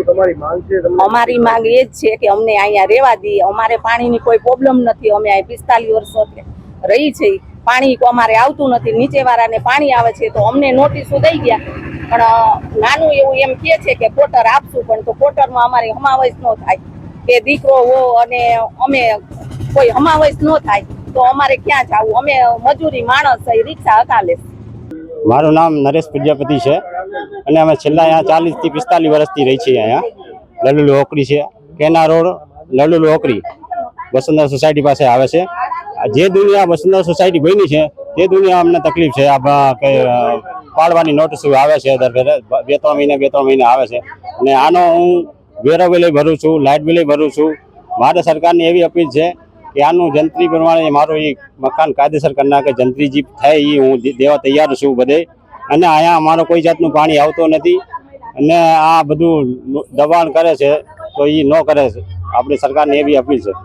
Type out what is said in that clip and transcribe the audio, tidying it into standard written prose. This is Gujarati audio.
તમારી માંગ છે? અમારી માંગ એ જ છે કે અમને અહીંયા રહેવા દઈએ, અમારે પાણીની કોઈ પ્રોબ્લેમ નથી, અમે અહીં 45 વર્ષોથી રહી છે, પાણી અમારે આવતું નથી, નીચેવાળાને પાણી આવે છે તો અમને નોટિસો દઈ ગયા, પણ નાનું એવું એમ કહે છે કે કોટર આપશું, પણ તો કોટરમાં અમારી સમાવેશ ન થાય કે દીકરો હો અને અમે કોઈ સમાવેશ ન થાય તો અમારે ક્યાં જવું? અમે મજૂરી માણસ રિક્ષા હકાલે. મારું નામ નરેશ પ્રજાપતિ છે અને અમે છેલ્લા અહીંયા 40 થી 45 વર્ષથી રહી છીએ. અહીંયા લલુલુ ઓકરી છે, કેના રોડ લલુલુ ઓકરી વસુંધરા સોસાયટી પાસે આવે છે. જે દુનિયા વસુંધરા સોસાયટી બની છે તે દુનિયા અમને તકલીફ છે. કે પાડવાની નોટિસ આવે છે, દર 2-3 મહિને આવે છે અને આનો હું વેરો બિલ ભરું છું, લાઇટ બિલ ભરું છું. મારે સરકારની એવી અપીલ છે કે આનું જંત્રી પ્રમાણે મારું એ મકાન કાયદેસર કરી નાખે, જંત્રી જે થાય એ હું દેવા તૈયાર છું બધે. અને અહીંયા અમારો કોઈ જાતનું પાણી આવતું નથી અને આ બધું દબાણ કરે છે તો એ ન કરે. આપણી સરકારની એવી અપીલ છે.